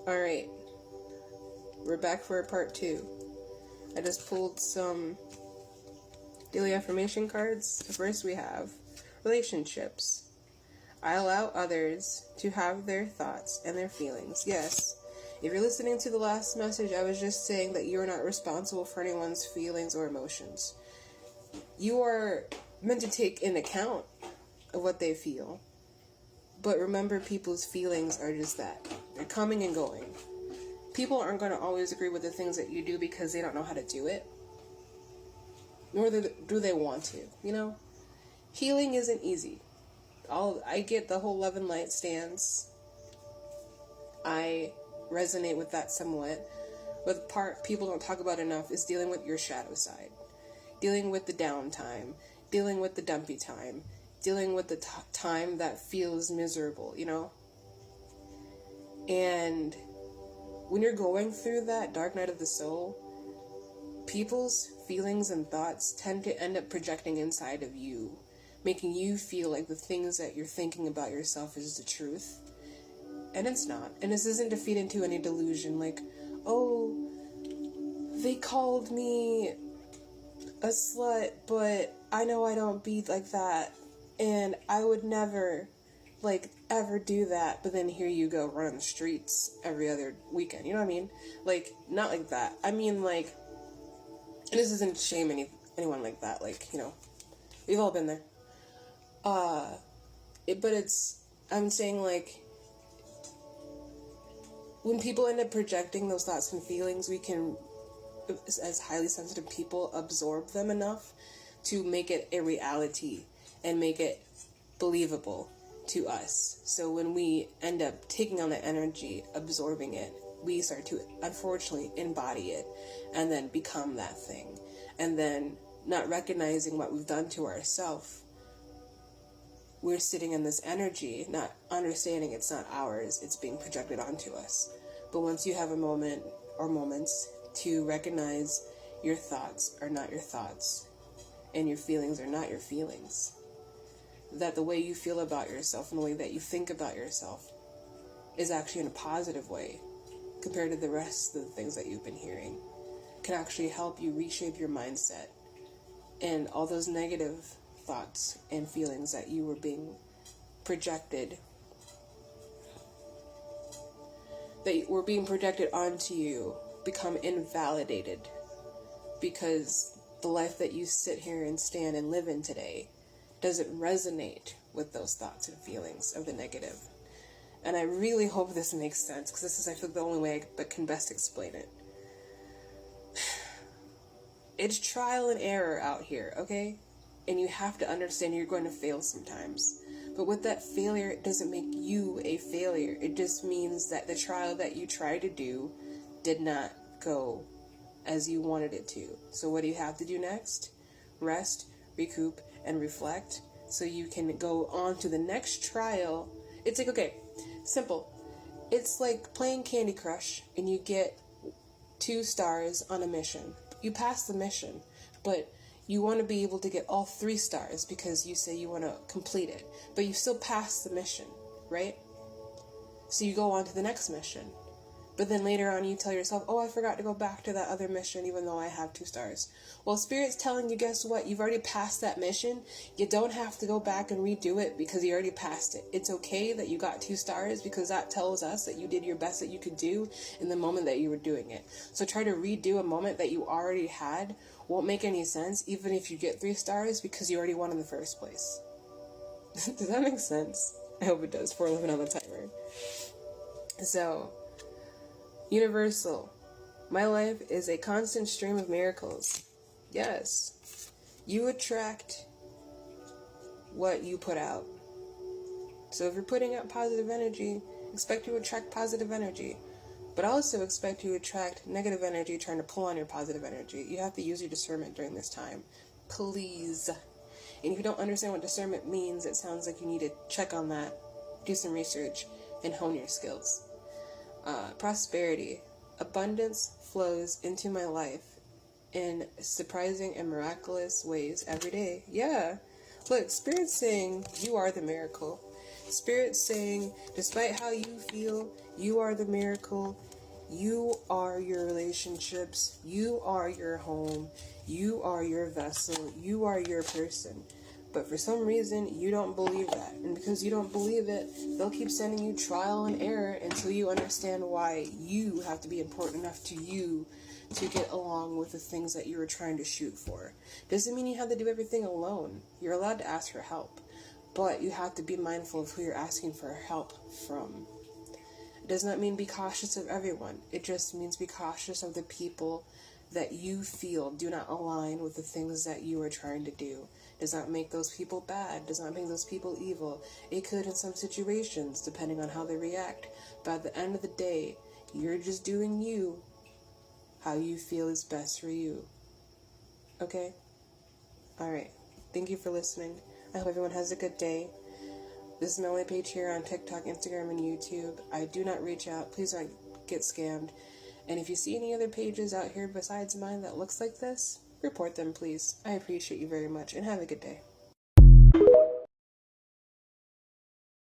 Alright, we're back for part 2. I just pulled some daily affirmation cards. First we have relationships. I allow others to have their thoughts and their feelings. Yes, if you're listening to the last message, I was just saying that you're not responsible for anyone's feelings or emotions. You are meant to take into account of what they feel. But remember, people's feelings are just that. They're coming and going. People aren't going to always agree with the things that you do because they don't know how to do it. Nor do they want to, you know? Healing isn't easy. I get the whole love and light stance. I resonate with that somewhat. But the part people don't talk about enough is dealing with your shadow side. Dealing with the downtime. Dealing with the dumpy time. Dealing with the time that feels miserable, you know? And when you're going through that dark night of the soul, people's feelings and thoughts tend to end up projecting inside of you, making you feel like the things that you're thinking about yourself is the truth. And it's not. And this isn't to feed into any delusion like, oh, they called me a slut, but I know I don't be like that. And I would never, ever do that. But then here you go, run the streets every other weekend. You know what I mean? Not like that. I mean, and this isn't to shame anyone like that. We've all been there. I'm saying, when people end up projecting those thoughts and feelings, we can, as highly sensitive people, absorb them enough to make it a reality and make it believable to us. So when we end up taking on that energy, absorbing it, we start to, unfortunately, embody it and then become that thing. And then not recognizing what we've done to ourselves, we're sitting in this energy, not understanding it's not ours, it's being projected onto us. But once you have a moment or moments to recognize your thoughts are not your thoughts and your feelings are not your feelings, that the way you feel about yourself and the way that you think about yourself is actually in a positive way compared to the rest of the things that you've been hearing, can actually help you reshape your mindset. And all those negative thoughts and feelings that you were being projected, that were being projected onto you, become invalidated because the life that you sit here and stand and live in today doesn't resonate with those thoughts and feelings of the negative. And I really hope this makes sense, because this is, I feel, the only way I can best explain it. It's trial and error out here, okay? And you have to understand you're going to fail sometimes. But with that failure, it doesn't make you a failure. It just means that the trial that you tried to do did not go as you wanted it to. So what do you have to do next? Rest, recoup, and reflect so you can go on to the next trial. It's okay, simple. It's like playing Candy Crush and you get 2 stars on a mission. You pass the mission, but you want to be able to get all 3 stars because you say you want to complete it, but you still pass the mission, right? So you go on to the next mission. But then later on you tell yourself, oh, I forgot to go back to that other mission even though I have 2 stars. Well, Spirit's telling you, guess what? You've already passed that mission. You don't have to go back and redo it because you already passed it. It's okay that you got 2 stars because that tells us that you did your best that you could do in the moment that you were doing it. So try to redo a moment that you already had won't make any sense even if you get 3 stars because you already won in the first place. Does that make sense? I hope it does. 4:11 on the timer. So, universal. My life is a constant stream of miracles. Yes. You attract what you put out. So if you're putting out positive energy, expect to attract positive energy. But also expect to attract negative energy trying to pull on your positive energy. You have to use your discernment during this time. Please. And if you don't understand what discernment means, it sounds like you need to check on that, do some research, and hone your skills. Prosperity. Abundance flows into my life in surprising and miraculous ways every day. Yeah. Look, Spirit's saying you are the miracle. Spirit's saying, despite how you feel, you are the miracle. You are your relationships. You are your home. You are your vessel. You are your person. But for some reason, you don't believe that. And because you don't believe it, they'll keep sending you trial and error until you understand why you have to be important enough to you to get along with the things that you were trying to shoot for. Doesn't mean you have to do everything alone. You're allowed to ask for help. But you have to be mindful of who you're asking for help from. It does not mean be cautious of everyone. It just means be cautious of the people that you feel do not align with the things that you are trying to do. Does not make those people bad. Does not make those people evil. It could in some situations, depending on how they react. But at the end of the day, you're just doing you how you feel is best for you. Okay? Alright. Thank you for listening. I hope everyone has a good day. This is my only page here on TikTok, Instagram, and YouTube. I do not reach out. Please don't get scammed. And if you see any other pages out here besides mine that looks like this, report them, please. I appreciate you very much, and have a good day.